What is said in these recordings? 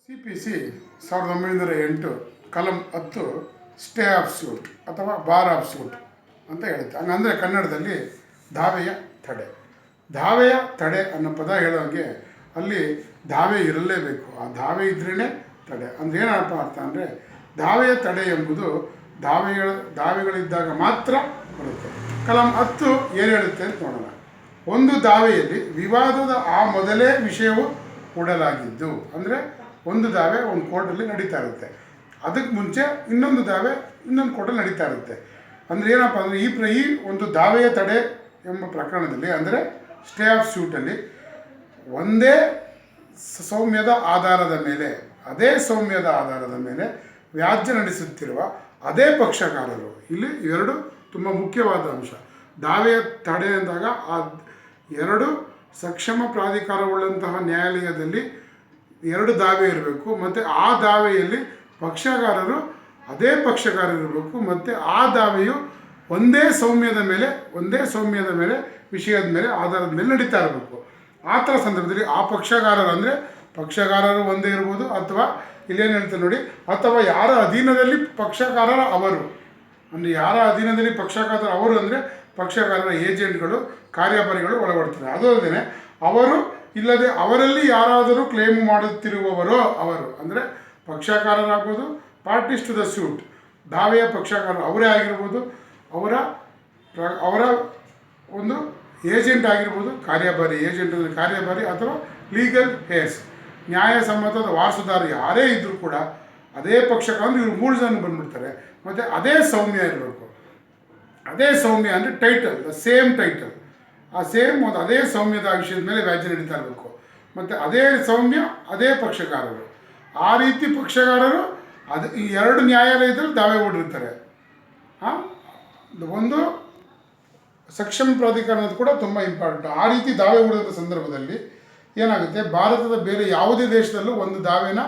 CPC 1908 ಕಲಂ 10 stay of suit ಅಥವಾ bar of suit ಅಂತ ಹೇಳುತ್ತೆ. ಹಂಗಂದರೆ ಕನ್ನಡದಲ್ಲಿ ದಾವೆಯ ತಡೆ. ದಾವೆಯ ತಡೆ ಅನ್ನೋ ಪದ ಹೇಳೋಂಗೆ ಅಲ್ಲಿ ದಾವೆ ಇರಲೇಬೇಕು. ಆ ದಾವೆ ಇದ್ರೇ ತಡೆ ಅಂದರೆ ಏನಪ್ಪ ಅರ್ಥ ಅಂದರೆ ದಾವೆಯ ತಡೆ ಎಂಬುದು ದಾವೆಗಳಿದ್ದಾಗ ಮಾತ್ರ ಬರುತ್ತೆ. ಕಲಂ 10 ಏನು ಹೇಳುತ್ತೆ ಅಂತ ನೋಡೋಣ. ಒಂದು ದಾವೆಯಲ್ಲಿ ವಿವಾದದ ಆ ಮೊದಲೇ ವಿಷಯವು ಹೂಡಲಾಗಿದ್ದು, ಅಂದರೆ ಒಂದು ದಾವೆ ಒಂದು ಕೋರ್ಟಲ್ಲಿ ನಡೀತಾ ಇರುತ್ತೆ, ಅದಕ್ಕೆ ಮುಂಚೆ ಇನ್ನೊಂದು ದಾವೆ ಇನ್ನೊಂದು ಕೋರ್ಟಲ್ಲಿ ನಡೀತಾ ಇರುತ್ತೆ. ಅಂದರೆ ಏನಪ್ಪ ಅಂದರೆ ಈ ಒಂದು ದಾವೆಯ ತಡೆ ಎಂಬ ಪ್ರಕರಣದಲ್ಲಿ ಅಂದರೆ ಸ್ಟೇ ಆಫ್ ಸ್ಯೂಟಲ್ಲಿ ಒಂದೇ ಸೌಮ್ಯದ ಆಧಾರದ ಮೇಲೆ ವ್ಯಾಜ್ಯ ನಡೆಸುತ್ತಿರುವ ಅದೇ ಪಕ್ಷಕಾರರು, ಇಲ್ಲಿ ಎರಡು ತುಂಬ ಮುಖ್ಯವಾದ ಅಂಶ. ದಾವೆಯ ತಡೆ ಅಂದಾಗ ಆ ಎರಡು ಸಕ್ಷಮ ಪ್ರಾಧಿಕಾರವುಳ್ಳಂತಹ ನ್ಯಾಯಾಲಯದಲ್ಲಿ ಎರಡು ದಾವೆ ಇರಬೇಕು, ಮತ್ತು ಆ ದಾವೆಯಲ್ಲಿ ಅದೇ ಪಕ್ಷಗಾರರು ಇರಬೇಕು, ಮತ್ತು ಆ ದಾವೆಯು ಒಂದೇ ಸೌಮ್ಯದ ಮೇಲೆ ವಿಷಯದ ಮೇಲೆ ಆಧಾರದ ಮೇಲೆ ನಡೀತಾ ಇರಬೇಕು. ಆ ಥರ ಸಂದರ್ಭದಲ್ಲಿ ಆ ಪಕ್ಷಗಾರರು ಒಂದೇ ಇರ್ಬೋದು, ಅಥವಾ ಇಲ್ಲೇನು ಹೇಳ್ತಾರೆ ನೋಡಿ, ಅಥವಾ ಯಾರ ಅಧೀನದಲ್ಲಿ ಪಕ್ಷಗಾರರ ಅವರು ಅಂದರೆ ಯಾರ ಅಧೀನದಲ್ಲಿ ಪಕ್ಷಗಾರರ ಅವರು ಅಂದರೆ ಪಕ್ಷಗಾರರ ಏಜೆಂಟ್ಗಳು, ಕಾರ್ಯಭಾರಿಗಳು ಒಳಪಡ್ತಾರೆ. ಅದು ಅಲ್ಲದೆ ಅವರು ಇಲ್ಲದೆ ಅವರಲ್ಲಿ ಯಾರಾದರೂ ಕ್ಲೇಮ್ ಮಾಡುತ್ತಿರುವವರೋ ಅವರು ಅಂದರೆ ಪಕ್ಷಕಾರರಾಗ್ಬೋದು, ಪಾರ್ಟೀಸ್ ಟು ದ ಸ್ಯೂಟ್, ದಾವೆಯ ಪಕ್ಷಕಾರರು ಅವರೇ ಆಗಿರ್ಬೋದು, ಅವರ ಒಂದು ಏಜೆಂಟ್ ಆಗಿರ್ಬೋದು, ಕಾರ್ಯಭಾರಿ ಅಥವಾ ಲೀಗಲ್ ಹೇರ್ಸ್, ನ್ಯಾಯಸಮ್ಮತದ ವಾರಸುದಾರ ಯಾರೇ ಇದ್ದರೂ ಕೂಡ ಅದೇ ಪಕ್ಷಕಾರ ಅಂದರೆ ಇವರು 3 ಜನ ಬಂದುಬಿಡ್ತಾರೆ. ಮತ್ತು ಅದೇ ಸೌಮ್ಯ ಇರಬೇಕು. ಅದೇ ಸೌಮ್ಯ ಅಂದರೆ ಟೈಟಲ್, ಸೇಮ್ ಟೈಟಲ್, ಆ ಸೇಮ್ ಮತ್ತು ಅದೇ ಸೌಮ್ಯದ ವಿಷಯದ ಮೇಲೆ ವ್ಯಾಜ್ಯ ನಡೀತಾ ಇರಬೇಕು. ಮತ್ತು ಅದೇ ಸೌಮ್ಯ ಅದೇ ಪಕ್ಷಕಾರರು, ಆ ರೀತಿ ಪಕ್ಷಗಾರರು ಈ ಎರಡು ನ್ಯಾಯಾಲಯದಲ್ಲಿ ದಾವೆ ಹೂಡಿರ್ತಾರೆ. ಒಂದು ಸಕ್ಷಮ ಪ್ರಾಧಿಕಾರ ಕೂಡ ತುಂಬ ಇಂಪಾರ್ಟೆಂಟ್. ಆ ರೀತಿ ದಾವೆ ಹೂಡಿದ ಸಂದರ್ಭದಲ್ಲಿ ಏನಾಗುತ್ತೆ, ಭಾರತದ ಬೇರೆ ಯಾವುದೇ ದೇಶದಲ್ಲೂ ಒಂದು ದಾವೆನ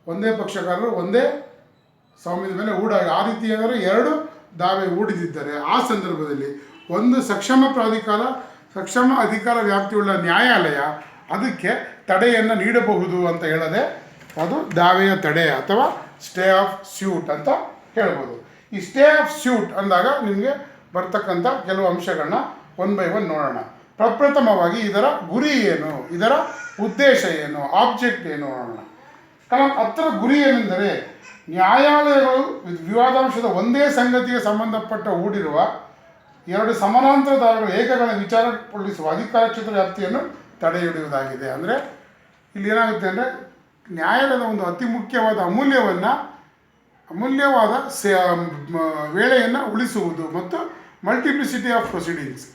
ಒಂದೇ ಪಕ್ಷಕಾರರು ಒಂದೇ ಸೌಮ್ಯದ ಮೇಲೆ ಆ ರೀತಿ ಏನಾದರೂ ಎರಡು ದಾವೆ ಹೂಡಿದಿದ್ದರೆ ಆ ಸಂದರ್ಭದಲ್ಲಿ ಒಂದು ಸಕ್ಷಮ ಅಧಿಕಾರ ವ್ಯಾಪ್ತಿಯುಳ್ಳ ನ್ಯಾಯಾಲಯ ಅದಕ್ಕೆ ತಡೆಯನ್ನು ನೀಡಬಹುದು ಅಂತ ಹೇಳದೆ ಅದು ದಾವೆಯ ತಡೆ ಅಥವಾ ಸ್ಟೇ ಆಫ್ ಸ್ಯೂಟ್ ಅಂತ ಹೇಳ್ಬೋದು. ಈ ಸ್ಟೇ ಆಫ್ ಸ್ಯೂಟ್ ಅಂದಾಗ ನಿಮಗೆ ಬರ್ತಕ್ಕಂಥ ಕೆಲವು ಅಂಶಗಳನ್ನ 1 by 1 ನೋಡೋಣ. ಪ್ರಪ್ರಥಮವಾಗಿ ಇದರ ಗುರಿ ಏನು, ಇದರ ಉದ್ದೇಶ ಏನು, ಆಬ್ಜೆಕ್ಟ್ ಏನು ನೋಡೋಣ. ಕಲಂ 10 ಗುರಿ ಏನೆಂದರೆ ನ್ಯಾಯಾಲಯಗಳು ವಿವಾದಾಂಶದ ಒಂದೇ ಸಂಗತಿಗೆ ಸಂಬಂಧಪಟ್ಟ ಹೂಡಿರುವ ಎರಡು ಸಮಾನಾಂತರ ದಾವೆಗಳು ಏಕಗಳ ವಿಚಾರಗೊಳಿಸುವ ಅಧಿಕಾರ ಕ್ಷೇತ್ರ ವ್ಯಾಪ್ತಿಯನ್ನು ತಡೆ ಹಿಡಿಯುವುದಾಗಿದೆ. ಅಂದರೆ ಇಲ್ಲಿ ಏನಾಗುತ್ತೆ ಅಂದರೆ ನ್ಯಾಯಾಲಯದ ಒಂದು ಅತಿ ಮುಖ್ಯವಾದ ಅಮೂಲ್ಯವಾದ ವೇಳೆಯನ್ನು ಉಳಿಸುವುದು ಮತ್ತು ಮಲ್ಟಿಪ್ಲಿಸಿಟಿ ಆಫ್ ಪ್ರೊಸೀಡಿಂಗ್ಸ್,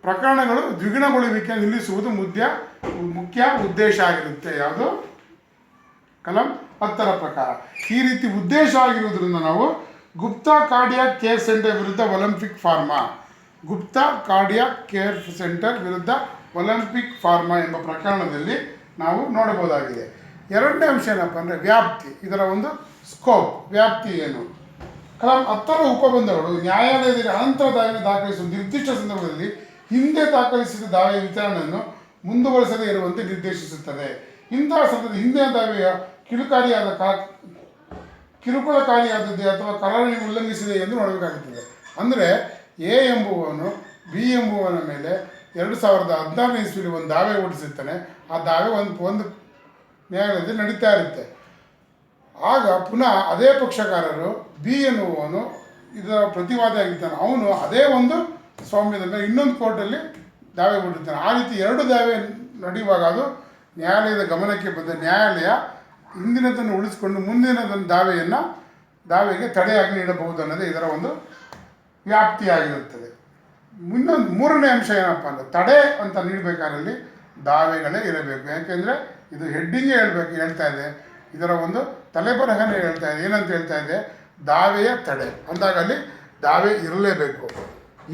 ಪ್ರಕರಣಗಳು ದ್ವಿಗುಣಗೊಳ್ಳುವಿಕೆ ನಿಲ್ಲಿಸುವುದು ಮುಖ್ಯ ಉದ್ದೇಶ ಆಗಿರುತ್ತೆ. ಯಾವುದು ಕಲಂ 10 ಪ್ರಕಾರ ಈ ರೀತಿ ಉದ್ದೇಶ ಆಗಿರುವುದರಿಂದ ನಾವು ಗುಪ್ತಾ ಕಾರ್ಡಿಯಾಕ್ ಕೇರ್ ಸೆಂಟರ್ ವಿರುದ್ಧ ಒಲಿಂಪಿಕ್ ಫಾರ್ಮಾ ಎಂಬ ಪ್ರಕರಣದಲ್ಲಿ ನಾವು ನೋಡಬಹುದಾಗಿದೆ. ಎರಡನೇ ಅಂಶ ಏನಪ್ಪ ಅಂದರೆ ವ್ಯಾಪ್ತಿ, ಇದರ ಒಂದು ಸ್ಕೋಪ್, ವ್ಯಾಪ್ತಿ ಏನು. ಕಲಂ 10 ಉಪಬಂಧಗಳು ನ್ಯಾಯಾಲಯದಲ್ಲಿ ಅನಂತರ ದಾವೆಯನ್ನು ದಾಖಲಿಸುವ ನಿರ್ದಿಷ್ಟ ಸಂದರ್ಭದಲ್ಲಿ ಹಿಂದೆ ದಾಖಲಿಸಿದ ದಾವೆಯ ವಿಚಾರಣೆಯನ್ನು ಮುಂದುವರೆಸದೇ ಇರುವಂತೆ ನಿರ್ದೇಶಿಸುತ್ತದೆ. ಇಂತಹ ಸಂದರ್ಭದಲ್ಲಿ ಹಿಂದಿನ ದಾವೆಯ ಕಿರುಕುಳಕಾರಿಯಾದದ್ದೇ ಅಥವಾ ಕರಾರನ್ನು ಉಲ್ಲಂಘಿಸಿದೆ ಎಂದು ನೋಡಬೇಕಾಗುತ್ತದೆ. ಅಂದರೆ ಎ ಎಂಬುವನು ಬಿ ಎಂಬುವನ ಮೇಲೆ 2016 ಇಸ್ವಿಯಲ್ಲಿ ಒಂದು ದಾವೆ ಹೂಡಿಸಿರ್ತಾನೆ. ಆ ದಾವೆ ಒಂದು ನ್ಯಾಯಾಲಯದಲ್ಲಿ ನಡೀತಾ ಇರುತ್ತೆ. ಆಗ ಪುನಃ ಅದೇ ಪಕ್ಷಕಾರರು ಬಿ ಎನ್ನುವನು ಇದರ ಪ್ರತಿವಾದಿ ಆಗಿರ್ತಾನೆ, ಅವನು ಅದೇ ಒಂದು ಸೌಮ್ಯದ ಮೇಲೆ ಇನ್ನೊಂದು ಕೋರ್ಟಲ್ಲಿ ದಾವೆ ಹೂಡಿರ್ತಾನೆ. ಆ ರೀತಿ ಎರಡು ದಾವೆ ನಡೆಯುವಾಗ ಅದು ನ್ಯಾಯಾಲಯದ ಗಮನಕ್ಕೆ ಬಂದ ನ್ಯಾಯಾಲಯ ಹಿಂದಿನದನ್ನು ಉಳಿಸಿಕೊಂಡು ಮುಂದಿನದನ್ನು ದಾವೆಗೆ ತಡೆಯಾಗಿ ನೀಡಬಹುದು ಅನ್ನೋದೇ ಇದರ ಒಂದು ವ್ಯಾಪ್ತಿಯಾಗಿರುತ್ತದೆ. ಮೂರನೇ ಅಂಶ ಏನಪ್ಪ ಅಂದರೆ ತಡೆ ಅಂತ ನೀಡಬೇಕಾದಲ್ಲಿ ದಾವೆಗಳೇ ಇರಬೇಕು. ಯಾಕೆಂದರೆ ಇದು ಹೆಡ್ಡಿಂಗೇ ಹೇಳ್ತಾ ಇದೆ, ಇದರ ಒಂದು ತಲೆಬರಹನೇ ಹೇಳ್ತಾ ಇದೆ. ಏನಂತ ಹೇಳ್ತಾ ಇದೆ, ದಾವೆಯ ತಡೆ ಅಂದಾಗ ಅಲ್ಲಿ ದಾವೆ ಇರಲೇಬೇಕು.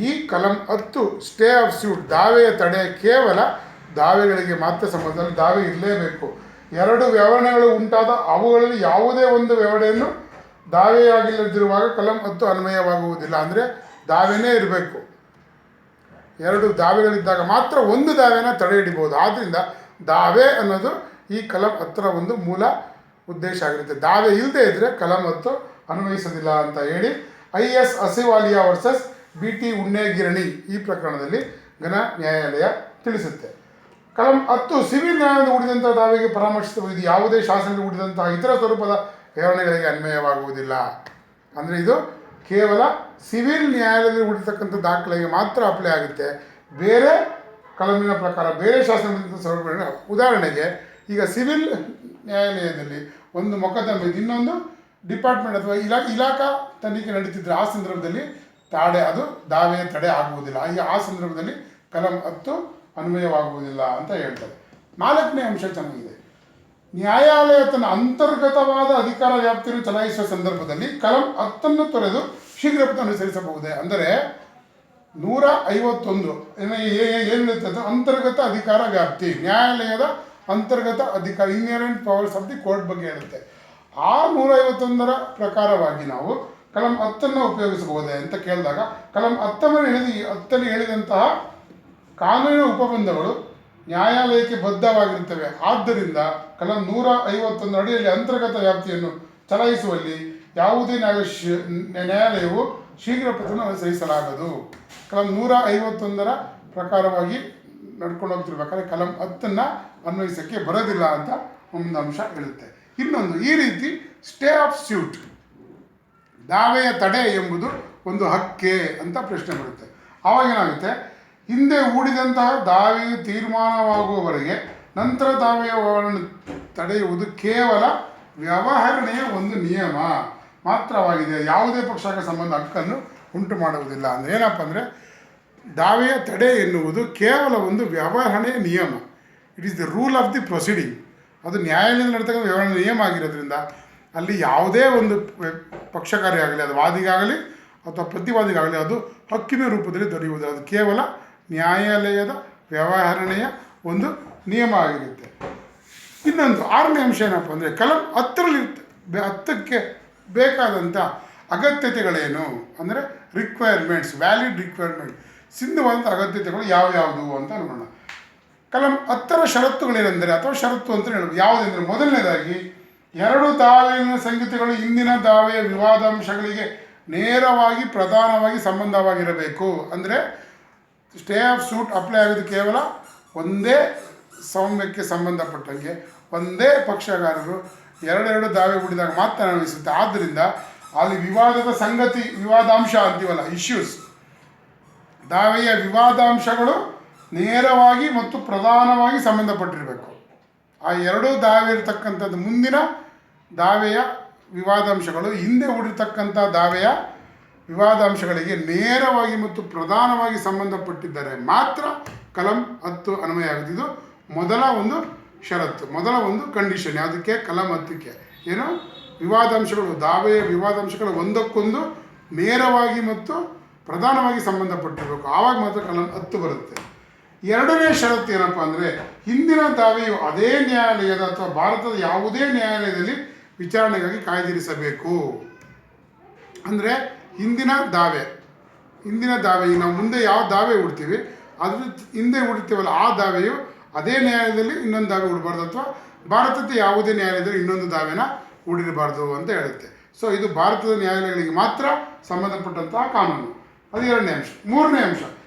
ಈ ಕಲಂ 10 ಸ್ಟೇ ಆಫ್ ಸ್ಯೂಟ್ ದಾವೆಯ ತಡೆ ಕೇವಲ ದಾವೆಗಳಿಗೆ ಮಾತ್ರ ಸಂಬಂಧದಲ್ಲಿ ದಾವೆ ಇರಲೇಬೇಕು. ಎರಡು ವ್ಯವಹಾರಗಳು ಉಂಟಾದ ಅವುಗಳಲ್ಲಿ ಯಾವುದೇ ಒಂದು ವ್ಯವಹಾರವನ್ನು ದಾವೆಯಾಗಿಲ್ಲದಿರುವಾಗ ಕಲಂ 10 ಅನ್ವಯವಾಗುವುದಿಲ್ಲ. ಅಂದರೆ ದಾವೆನೇ ಇರಬೇಕು. ಎರಡು ದಾವೆಗಳಿದ್ದಾಗ ಮಾತ್ರ ಒಂದು ದಾವೆನ ತಡೆ ಹಿಡಿಬೋದು. ಆದ್ದರಿಂದ ದಾವೆ ಅನ್ನೋದು ಈ ಕಲಂ 10ರ ಒಂದು ಮೂಲ ಉದ್ದೇಶ ಆಗಿರುತ್ತೆ. ದಾವೆ ಇಲ್ಲದೆ ಇದ್ದರೆ ಕಲಂ 10 ಅನ್ವಯಿಸೋದಿಲ್ಲ ಅಂತ ಹೇಳಿ IS ಅಸಿವಾಲಿಯಾ ವರ್ಸಸ್ BT ಉಣ್ಣೆಗಿರಣಿ ಈ ಪ್ರಕರಣದಲ್ಲಿ ಘನ ನ್ಯಾಯಾಲಯ ತಿಳಿಸುತ್ತೆ. ಕಲಂ 10 ಸಿವಿಲ್ ನ್ಯಾಯದ ಉಳಿದಂಥ ದಾವೆಗೆ ಪರಾಮರ್ಶಿಸುವ ಇದು ಯಾವುದೇ ಶಾಸನದಲ್ಲಿ ಉಳಿದಂತಹ ಇತರ ಸ್ವರೂಪದ ವಿವರಣೆಗಳಿಗೆ ಅನ್ವಯವಾಗುವುದಿಲ್ಲ. ಅಂದರೆ ಇದು ಕೇವಲ ಸಿವಿಲ್ ನ್ಯಾಯಾಲಯದಲ್ಲಿ ಉಳಿತಕ್ಕಂಥ ದಾಖಲೆಗೆ ಮಾತ್ರ ಅಪ್ಲೈ ಆಗುತ್ತೆ. ಬೇರೆ ಕಲಮಿನ ಪ್ರಕಾರ ಬೇರೆ ಶಾಸನದ ಸ್ವರೂಪಗಳ ಉದಾಹರಣೆಗೆ ಈಗ ಸಿವಿಲ್ ನ್ಯಾಯಾಲಯದಲ್ಲಿ ಒಂದು ಮೊಕದ್ದಮೆ ಇನ್ನೊಂದು ಡಿಪಾರ್ಟ್ಮೆಂಟ್ ಅಥವಾ ಇಲಾಖಾ ತನಿಖೆ ನಡೀತಿದ್ರೆ ಆ ಸಂದರ್ಭದಲ್ಲಿ ಅದು ದಾವೆಯ ತಡೆ ಆಗುವುದಿಲ್ಲ. ಆ ಸಂದರ್ಭದಲ್ಲಿ ಕಲಂ 10 ಅನ್ವಯವಾಗುವುದಿಲ್ಲ ಅಂತ ಹೇಳ್ತಾರೆ. 4ನೇ ಅಂಶ ಚೆನ್ನಾಗಿದೆ. ನ್ಯಾಯಾಲಯ ತನ್ನ ಅಂತರ್ಗತವಾದ ಅಧಿಕಾರ ವ್ಯಾಪ್ತಿಯನ್ನು ಚಲಾಯಿಸುವ ಸಂದರ್ಭದಲ್ಲಿ ಕಲಂ 10 ತೊರೆದು ಶೀಘ್ರಪಥ ಅನುಸರಿಸಬಹುದೇ. ಅಂದರೆ 151 ಏನಿರ್ತದೆ ಅಂತರ್ಗತ ಅಧಿಕಾರ ವ್ಯಾಪ್ತಿ, ನ್ಯಾಯಾಲಯದ ಅಂತರ್ಗತ ಅಧಿಕಾರ, inherent powers of the court ಬಗ್ಗೆ ಹೇಳುತ್ತೆ. ಆ 151ರ ಪ್ರಕಾರವಾಗಿ ನಾವು ಕಲಂ 10 ಉಪಯೋಗಿಸಬಹುದೇ ಅಂತ ಕೇಳಿದಾಗ ಕಲಂ 10ರಲ್ಲಿ ಹೇಳಿದಂತಹ ಕಾನೂನಿನ ಉಪಬಂಧಗಳು ನ್ಯಾಯಾಲಯಕ್ಕೆ ಬದ್ಧವಾಗಿರುತ್ತವೆ. ಆದ್ದರಿಂದ ಕಲಂ 151 ಅಡಿಯಲ್ಲಿ ಅಂತರ್ಗತ ವ್ಯಾಪ್ತಿಯನ್ನು ಚಲಾಯಿಸುವಲ್ಲಿ ಯಾವುದೇ ನ್ಯಾಯಾಲಯವು ಶೀಘ್ರ ಪಥವನ್ನು ಅನುಸರಿಸಲಾಗದು. ಕಲಂ 151ರ ಪ್ರಕಾರವಾಗಿ ನಡ್ಕೊಂಡು ಹೋಗ್ತಿರ್ಬೇಕಾದ್ರೆ ಕಲಂ 10 ಅನ್ವಯಿಸೋಕ್ಕೆ ಬರೋದಿಲ್ಲ ಅಂತ ಒಂದು ಅಂಶ ಹೇಳುತ್ತೆ. ಇನ್ನೊಂದು, ಈ ರೀತಿ ಸ್ಟೇ ಆಫ್ ಸ್ಯೂಟ್, ದಾವೆಯ ತಡೆ ಎಂಬುದು ಒಂದು ಹಕ್ಕೆ ಅಂತ ಪ್ರಶ್ನೆ ಬರುತ್ತೆ. ಆವಾಗೇನಾಗುತ್ತೆ, ಹಿಂದೆ ಹೂಡಿದಂತಹ ದಾವೆಯು ತೀರ್ಮಾನವಾಗುವವರೆಗೆ ನಂತರ ದಾವೆಯನ್ನು ತಡೆಯುವುದು ಕೇವಲ ವ್ಯವಹರಣೆಯ ಒಂದು ನಿಯಮ ಮಾತ್ರವಾಗಿದೆ, ಯಾವುದೇ ಪಕ್ಷಕ್ಕೆ ಸಂಬಂಧ ಹಕ್ಕನ್ನು ಉಂಟು ಮಾಡುವುದಿಲ್ಲ. ಅಂದರೆ ಏನಪ್ಪ ಅಂದರೆ ದಾವೆಯ ತಡೆ ಎನ್ನುವುದು ಕೇವಲ ಒಂದು ವ್ಯವಹರಣೆಯ ನಿಯಮ. It is the rule of the proceeding. ಅದು ನ್ಯಾಯಾಲಯದಲ್ಲಿ ನಡೀತಕ್ಕಂಥ ವ್ಯವಹರಣೆ ನಿಯಮ ಆಗಿರೋದ್ರಿಂದ ಅಲ್ಲಿ ಯಾವುದೇ ಒಂದು ಪಕ್ಷಕಾರಿ ಆಗಲಿ, ಅದು ವಾದಿಗಾಗಲಿ ಅಥವಾ ಪ್ರತಿವಾದಿಗಾಗಲಿ, ಅದು ಹಕ್ಕಿನ ರೂಪದಲ್ಲಿ ದೊರೆಯುವುದು. ಅದು ಕೇವಲ ನ್ಯಾಯಾಲಯದ ವ್ಯವಹರಣೆಯ ಒಂದು ನಿಯಮ ಆಗಿರುತ್ತೆ. ಇನ್ನೊಂದು 6ನೇ ಅಂಶ ಏನಪ್ಪ ಅಂದರೆ ಕಲಂ 10ಕ್ಕೆ ಬೇಕಾದಂಥ ಅಗತ್ಯತೆಗಳೇನು ಅಂದರೆ ರಿಕ್ವೈರ್ಮೆಂಟ್ಸ್, ವ್ಯಾಲಿಡ್ ರಿಕ್ವೈರ್ಮೆಂಟ್, ಸಿದ್ಧವಾದಂಥ ಅಗತ್ಯತೆಗಳು ಯಾವ್ಯಾವುದು ಅಂತ ನೋಡೋಣ. ಕಲಂ 10ರ ಷರತ್ತುಗಳೇನೆಂದರೆ ಅಥವಾ ಷರತ್ತು ಅಂತ ಹೇಳ್ಬೋದು. ಯಾವುದೆಂದರೆ ಮೊದಲನೇದಾಗಿ 2 ದಾವೆಯ ಸಂಗತಿಗಳು ಇಂದಿನ ದಾವೆಯ ವಿವಾದಾಂಶಗಳಿಗೆ ನೇರವಾಗಿ ಪ್ರಧಾನವಾಗಿ ಸಂಬಂಧವಾಗಿರಬೇಕು. ಅಂದರೆ ಸ್ಟೇ ಆಫ್ ಸೂಟ್ ಅಪ್ಲೈ ಆಗೋದು ಕೇವಲ ಒಂದೇ ಸೌಮ್ಯಕ್ಕೆ ಸಂಬಂಧಪಟ್ಟಂಗೆ ಒಂದೇ ಪಕ್ಷಗಾರರು 2 ದಾವೆ ಹೂಡಿದಾಗ ಮಾತ್ರ ಅನ್ವಯಿಸುತ್ತೆ. ಆದ್ದರಿಂದ ಅಲ್ಲಿ ವಿವಾದದ ಸಂಗತಿ, ವಿವಾದಾಂಶ ಅಂತೀವಲ್ಲ, ಇಶ್ಯೂಸ್, ದಾವೆಯ ವಿವಾದಾಂಶಗಳು ನೇರವಾಗಿ ಮತ್ತು ಪ್ರಧಾನವಾಗಿ ಸಂಬಂಧಪಟ್ಟಿರಬೇಕು. ಆ 2 ದಾವೆ ಇರತಕ್ಕಂಥದ್ದು ಮುಂದಿನ ದಾವೆಯ ವಿವಾದಾಂಶಗಳು ಹಿಂದೆ ಹೂಡಿರ್ತಕ್ಕಂಥ ದಾವೆಯ ವಿವಾದಾಂಶಗಳಿಗೆ ನೇರವಾಗಿ ಮತ್ತು ಪ್ರಧಾನವಾಗಿ ಸಂಬಂಧಪಟ್ಟಿದ್ದರೆ ಮಾತ್ರ ಕಲಂ 10 ಅನ್ವಯ ಆಗುತ್ತೆ. ಇದು ಮೊದಲ ಒಂದು ಷರತ್ತು, ಮೊದಲ ಒಂದು ಕಂಡೀಷನ್. ಅದಕ್ಕೆ ಕಲಂ 10ಕ್ಕೆ ಏನು ವಿವಾದಾಂಶಗಳು, ದಾವೆಯ ವಿವಾದಾಂಶಗಳು ಒಂದಕ್ಕೊಂದು ನೇರವಾಗಿ ಮತ್ತು ಪ್ರಧಾನವಾಗಿ ಸಂಬಂಧಪಟ್ಟಿರಬೇಕು. ಆವಾಗ ಮಾತ್ರ ಕಲಂ 10 ಬರುತ್ತೆ. 2ನೇ ಷರತ್ತು ಏನಪ್ಪ ಅಂದರೆ ಹಿಂದಿನ ದಾವೆಯು ಅದೇ ನ್ಯಾಯಾಲಯದ ಅಥವಾ ಭಾರತದ ಯಾವುದೇ ನ್ಯಾಯಾಲಯದಲ್ಲಿ ವಿಚಾರಣೆಗಾಗಿ ಕಾಯ್ದಿರಿಸಬೇಕು. ಅಂದರೆ ಹಿಂದಿನ ದಾವೆ ಈಗ ನಾವು ಮುಂದೆ ಯಾವ ದಾವೆ ಹೂಡ್ತೀವಿ ಅದ್ರ ಹಿಂದೆ ಹೂಡ್ತೀವಲ್ಲ ಆ ದಾವೆಯು ಅದೇ ನ್ಯಾಯಾಲಯದಲ್ಲಿ ಇನ್ನೊಂದು ದಾವೆ ಹೂಡಬಾರ್ದು, ಅಥವಾ ಭಾರತದ ಯಾವುದೇ ನ್ಯಾಯಾಲಯದಲ್ಲಿ ಇನ್ನೊಂದು ದಾವೆನ ಹೂಡಿರಬಾರ್ದು ಅಂತ ಹೇಳುತ್ತೆ. ಸೊ ಇದು ಭಾರತದ ನ್ಯಾಯಾಲಯಗಳಿಗೆ ಮಾತ್ರ ಸಂಬಂಧಪಟ್ಟಂತಹ ಕಾನೂನು. ಅದು 2ನೇ ಅಂಶ. 3ನೇ ಅಂಶ,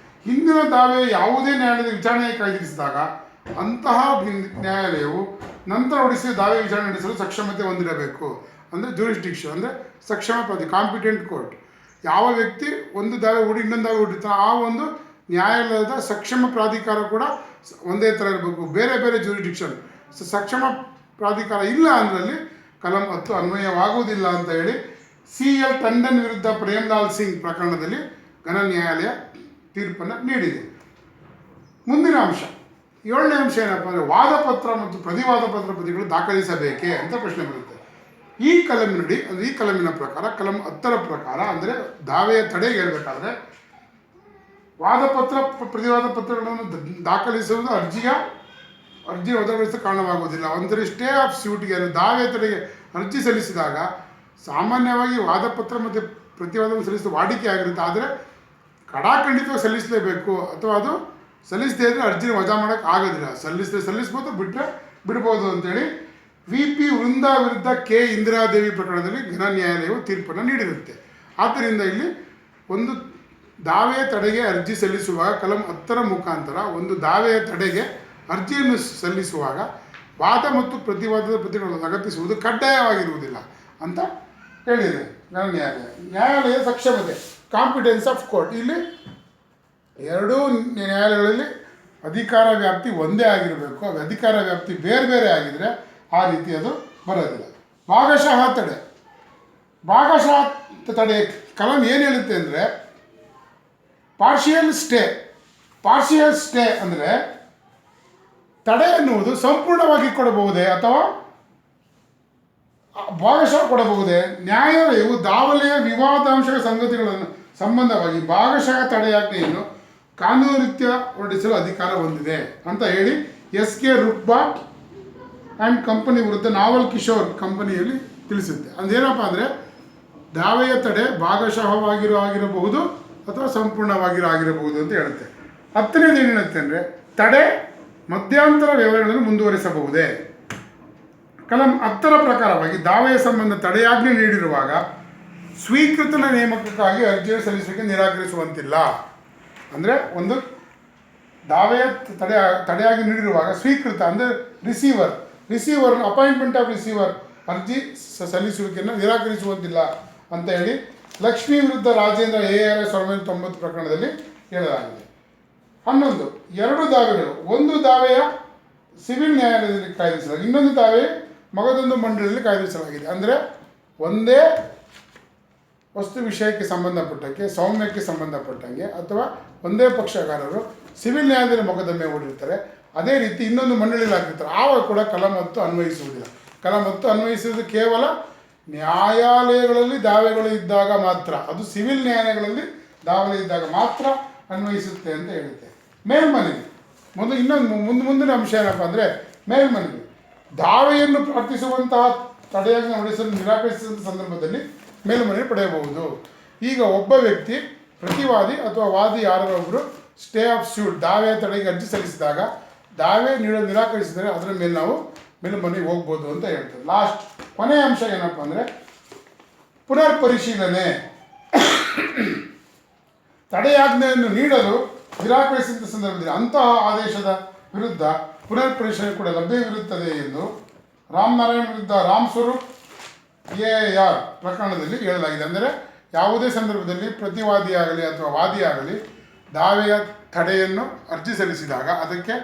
ಹಿಂದಿನ ದಾವೆ ಯಾವುದೇ ನ್ಯಾಯಾಲಯದ ವಿಚಾರಣೆಗೆ ಕಾಯ್ದಿರಿಸಿದಾಗ ಅಂತಹ ನ್ಯಾಯಾಲಯವು ನಂತರ ಹೊಡಿಸಿದ ದಾವೆ ವಿಚಾರಣೆ ನಡೆಸಲು ಸಕ್ಷಮತೆ ಹೊಂದಿರಬೇಕು. ಅಂದರೆ ಜೂರಿಸ್ಡಿಕ್ಷನ್, ಅಂದರೆ ಸಕ್ಷಮ ಕಾಂಪಿಟೆಂಟ್ ಕೋರ್ಟ್. ಯಾವ ವ್ಯಕ್ತಿ ಒಂದು ದಾವೆ ಹೂಡಿ ಇನ್ನೊಂದು ದಾವೆ ಹೂಡಿರ್ತಾನೆ ಆ ಒಂದು ನ್ಯಾಯಾಲಯದ ಸಕ್ಷಮ ಪ್ರಾಧಿಕಾರ ಕೂಡ ಒಂದೇ ಥರ ಇರಬೇಕು. ಬೇರೆ ಬೇರೆ ಜೂರಿಸ್ಡಿಕ್ಷನ್ ಸಕ್ಷಮ ಪ್ರಾಧಿಕಾರ ಇಲ್ಲ ಅಂದ್ರಲ್ಲಿ ಕಲಂ 10 ಅನ್ವಯವಾಗುವುದಿಲ್ಲ ಅಂತ ಹೇಳಿ CL ಟಂಡನ್ ವಿರುದ್ಧ ಪ್ರೇಮ್ಲಾಲ್ ಸಿಂಗ್ ಪ್ರಕರಣದಲ್ಲಿ ಘನ ನ್ಯಾಯಾಲಯ ತೀರ್ಪನ್ನು ನೀಡಿದೆ. ಮುಂದಿನ ಅಂಶ 7ನೇ ಅಂಶ ಏನಪ್ಪ ಅಂದರೆ ವಾದಪತ್ರ ಮತ್ತು ಪ್ರತಿವಾದ ಪತ್ರ ಪ್ರತಿಗಳು ದಾಖಲಿಸಬೇಕೇ ಅಂತ ಪ್ರಶ್ನೆ ಬರುತ್ತೆ. ಈ ಕಲಮಿನ ಪ್ರಕಾರ ಕಲಂ 10ರ ಪ್ರಕಾರ ಅಂದರೆ ದಾವೆಯ ತಡೆಗೆ ಹೇಳಬೇಕಾದ್ರೆ ವಾದಪತ್ರ ಪ್ರತಿವಾದ ಪತ್ರಗಳನ್ನು ದಾಖಲಿಸುವುದು ಅರ್ಜಿ ವಜಾಗೊಳಿಸಲು ಕಾರಣವಾಗುವುದಿಲ್ಲ. ಒಂಥರ ಸ್ಟೇ ಆಫ್ ಸ್ಯೂಟ್ಗೆ ದಾವೆ ತಡೆಗೆ ಅರ್ಜಿ ಸಲ್ಲಿಸಿದಾಗ ಸಾಮಾನ್ಯವಾಗಿ ವಾದಪತ್ರ ಮತ್ತು ಪ್ರತಿವಾದವನ್ನು ಸಲ್ಲಿಸುವ ವಾಡಿಕೆ ಆಗಿರುತ್ತೆ. ಆದರೆ ಕಡಾಖಂಡಿತವಾಗಿ ಸಲ್ಲಿಸಲೇಬೇಕು, ಅಥವಾ ಅದು ಸಲ್ಲಿಸದೇ ಇದ್ದರೆ ಅರ್ಜಿನ ವಜಾ ಮಾಡೋಕ್ಕೆ ಆಗೋದಿಲ್ಲ. ಸಲ್ಲಿಸ್ಬೋದು, ಬಿಡ್ಬೋದು ಅಂತೇಳಿ VP ವೃಂದಾ ವಿರುದ್ಧ K ಇಂದಿರಾದೇವಿ ಪ್ರಕರಣದಲ್ಲಿ ಘನ ನ್ಯಾಯಾಲಯವು ತೀರ್ಪನ್ನು ನೀಡಿರುತ್ತೆ. ಆದ್ದರಿಂದ ಇಲ್ಲಿ ಒಂದು ದಾವೆಯ ತಡೆಗೆ ಅರ್ಜಿ ಸಲ್ಲಿಸುವಾಗ ಕಲಂ 10 ಮುಖಾಂತರ ಒಂದು ದಾವೆಯ ತಡೆಗೆ ಅರ್ಜಿಯನ್ನು ಸಲ್ಲಿಸುವಾಗ ವಾದ ಮತ್ತು ಪ್ರತಿವಾದದ ಪ್ರತಿಗಳನ್ನು ಲಗತ್ತಿಸುವುದು ಕಡ್ಡಾಯವಾಗಿರುವುದಿಲ್ಲ ಅಂತ ಹೇಳಿದೆ ಘನ ನ್ಯಾಯಾಲಯ. ನ್ಯಾಯಾಲಯ ಸಕ್ಷಮತೆ, ಕಾಂಪಿಟೆನ್ಸ್ ಆಫ್ ಕೋರ್ಟ್. ಇಲ್ಲಿ ಎರಡೂ ನ್ಯಾಯಾಲಯಗಳಲ್ಲಿ ಅಧಿಕಾರ ವ್ಯಾಪ್ತಿ ಒಂದೇ ಆಗಿರಬೇಕು. ಅದು ಅಧಿಕಾರ ವ್ಯಾಪ್ತಿ ಬೇರೆ ಬೇರೆ ಆಗಿದರೆ ಆ ರೀತಿ ಅದು ಬರೋದಿಲ್ಲ. ಭಾಗಶಃ ತಡೆ. ಭಾಗಶಃ ತಡೆ ಕಲಂ ಏನು ಹೇಳುತ್ತೆ ಅಂದರೆ ಪಾರ್ಷಿಯಲ್ ಸ್ಟೇ ಅಂದರೆ ತಡೆ ಎನ್ನುವುದು ಸಂಪೂರ್ಣವಾಗಿ ಕೊಡಬಹುದೇ ಅಥವಾ ಭಾಗಶಃ ಕೊಡಬಹುದೇ. ನ್ಯಾಯಾಲಯವು ದಾವಲೆಯ ವಿವಾದಾಂಶಗಳ ಸಂಗತಿಗಳನ್ನು ಸಂಬಂಧವಾಗಿ ಭಾಗಶಃ ತಡೆಯಾಜ್ಞೆಯನ್ನು ಕಾನೂನು ರೀತ್ಯ ಹೊರಡಿಸಲು ಅಧಿಕಾರ ಹೊಂದಿದೆ ಅಂತ ಹೇಳಿ SK ರುಕ್ಬಾ ಆ್ಯಂಡ್ ಕಂಪನಿ ವಿರುದ್ಧ ನಾವಲ್ ಕಿಶೋರ್ ಕಂಪನಿಯಲ್ಲಿ ತಿಳಿಸುತ್ತೆ. ಅದೇನಪ್ಪ ಅಂದರೆ ದಾವೆಯ ತಡೆ ಭಾಗಶಃವಾಗಿರಬಹುದು ಅಥವಾ ಸಂಪೂರ್ಣವಾಗಿರಬಹುದು ಅಂತ ಹೇಳುತ್ತೆ. 10ನೇದು ಏನು ಹೇಳುತ್ತೆ ಅಂದರೆ ತಡೆ ಮಧ್ಯಂತರ ವ್ಯವಹಾರಗಳನ್ನು ಮುಂದುವರಿಸಬಹುದೇ. ಕಲಂ 10ರ ಪ್ರಕಾರವಾಗಿ ದಾವೆಯ ಸಂಬಂಧ ತಡೆಯಾಜ್ಞೆ ನೀಡಿರುವಾಗ ಸ್ವೀಕೃತನ ನೇಮಕಕ್ಕಾಗಿ ಅರ್ಜಿಯನ್ನು ಸಲ್ಲಿಸಲಿಕ್ಕೆ ನಿರಾಕರಿಸುವಂತಿಲ್ಲ. ಅಂದರೆ ಒಂದು ದಾವೆಯ ತಡೆಯಾಗಿ ನೀಡಿರುವಾಗ ಸ್ವೀಕೃತ ಅಂದರೆ ರಿಸೀವರ್ ಅಪಾಯಿಂಟ್ಮೆಂಟ್ ಆಫ್ ರಿಸೀವರ್ ಅರ್ಜಿ ಸಲ್ಲಿಸುವಿಕೆಯನ್ನು ನಿರಾಕರಿಸುವಂತಿಲ್ಲ ಅಂತ ಹೇಳಿ ಲಕ್ಷ್ಮೀ ವಿರುದ್ಧ ರಾಜೇಂದ್ರ ARS 1990 ಪ್ರಕರಣದಲ್ಲಿ ಹೇಳಲಾಗಿದೆ. 11 ಎರಡು ದಾವೆಗಳು. ಒಂದು ದಾವೆಯ ಸಿವಿಲ್ ನ್ಯಾಯಾಲಯದಲ್ಲಿ ಕಾಯ್ದಿರಿಸಲಾಗಿದೆ, ಇನ್ನೊಂದು ದಾವೆ ಮಗದೊಂದು ಮಂಡಳಿಯಲ್ಲಿ ಕಾಯ್ದಿರಿಸಲಾಗಿದೆ. ಅಂದರೆ ಒಂದೇ ವಸ್ತು ವಿಷಯಕ್ಕೆ ಸಂಬಂಧಪಟ್ಟಂಗೆ, ಸೌಮ್ಯಕ್ಕೆ ಸಂಬಂಧಪಟ್ಟಂಗೆ ಅಥವಾ ಒಂದೇ ಪಕ್ಷಗಾರರು ಸಿವಿಲ್ ನ್ಯಾಯಾಲಯದಲ್ಲಿ ಮೊಕದ್ದಮೆ ಹೂಡಿರ್ತಾರೆ, ಅದೇ ರೀತಿ ಇನ್ನೊಂದು ಮಂಡಳಿಯಲ್ಲಿ ಹಾಕಿರ್ತಾರೆ. ಆವಾಗ ಕೂಡ ಕಲಂ 10 ಅನ್ವಯಿಸುವುದಿಲ್ಲ. ಕಲಂ 10 ಅನ್ವಯಿಸುವುದು ಕೇವಲ ನ್ಯಾಯಾಲಯಗಳಲ್ಲಿ ದಾವೆಗಳು ಇದ್ದಾಗ ಮಾತ್ರ, ಅದು ಸಿವಿಲ್ ನ್ಯಾಯಾಲಯಗಳಲ್ಲಿ ದಾವೆ ಇದ್ದಾಗ ಮಾತ್ರ ಅನ್ವಯಿಸುತ್ತೆ ಅಂತ ಹೇಳುತ್ತೆ. ಮೇಲ್ಮನವಿ ಮುಂದಿನ ಅಂಶ ಏನಪ್ಪ ಅಂದರೆ ಮೇಲ್ಮನವಿ. ದಾವೆಯನ್ನು ಪ್ರಾರ್ಥಿಸುವಂತಹ ತಡೆಯಾಜ್ಞೆ ಹೊರಡಿಸಲು ನಿರಾಕರಿಸಿದ ಸಂದರ್ಭದಲ್ಲಿ ಮೇಲ್ಮನವಿ ಪಡೆಯಬಹುದು. ಈಗ ಒಬ್ಬ ವ್ಯಕ್ತಿ ಪ್ರತಿವಾದಿ ಅಥವಾ ವಾದಿ ಯಾರೊಬ್ಬರು ಸ್ಟೇ ಆಫ್ ಸ್ಯೂಟ್ ದಾವೆಯ ತಡೆಗೆ ಅರ್ಜಿ ಸಲ್ಲಿಸಿದಾಗ ದಾವೆ ನೀಡಲು ನಿರಾಕರಿಸಿದರೆ ಅದರ ಮೇಲೆ ನಾವು ಮೇಲ್ಮನವಿ ಹೋಗ್ಬೋದು ಅಂತ ಹೇಳ್ತಾರೆ. ಕೊನೆಯ ಅಂಶ ಏನಪ್ಪ ಅಂದರೆ ಪುನರ್ ಪರಿಶೀಲನೆ. ತಡೆಯಾಜ್ಞೆಯನ್ನು ನೀಡಲು ನಿರಾಕರಿಸಿದ ಸಂದರ್ಭದಲ್ಲಿ ಅಂತಹ ಆದೇಶದ ವಿರುದ್ಧ ಪುನರ್ ಪರಿಶೀಲನೆ ಕೂಡ ಲಭ್ಯವಿರುತ್ತದೆ ಎಂದು ರಾಮನಾರಾಯಣ್ ವಿರುದ್ಧ ರಾಮ್ ಸ್ವರೂಪ್ AR ಪ್ರಕರಣದಲ್ಲಿ ಹೇಳಲಾಗಿದೆ. ಅಂದರೆ ಯಾವುದೇ ಸಂದರ್ಭದಲ್ಲಿ ಪ್ರತಿವಾದಿಯಾಗಲಿ ಅಥವಾ ವಾದಿಯಾಗಲಿ ದಾವೆಯ ತಡೆಯನ್ನು ಅರ್ಜಿ ಸಲ್ಲಿಸಿದಾಗ ಅದಕ್ಕೆ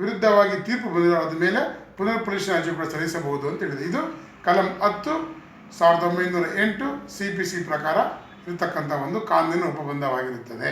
ವಿರುದ್ಧವಾಗಿ ತೀರ್ಪು ಬಂದರೆ ಅದ ಮೇಲೆ ಪುನರ್ ಪರಿಶೀಲನೆ ಅರ್ಜಿ ಕೂಡ ಸಲ್ಲಿಸಬಹುದು ಅಂತ ಹೇಳಿದೆ. ಇದು ಕಲಂ 10 1908 CPC ಪ್ರಕಾರ ಇರತಕ್ಕಂಥ ಒಂದು ಕಾನೂನಿನ ಉಪಬಂಧವಾಗಿರುತ್ತದೆ.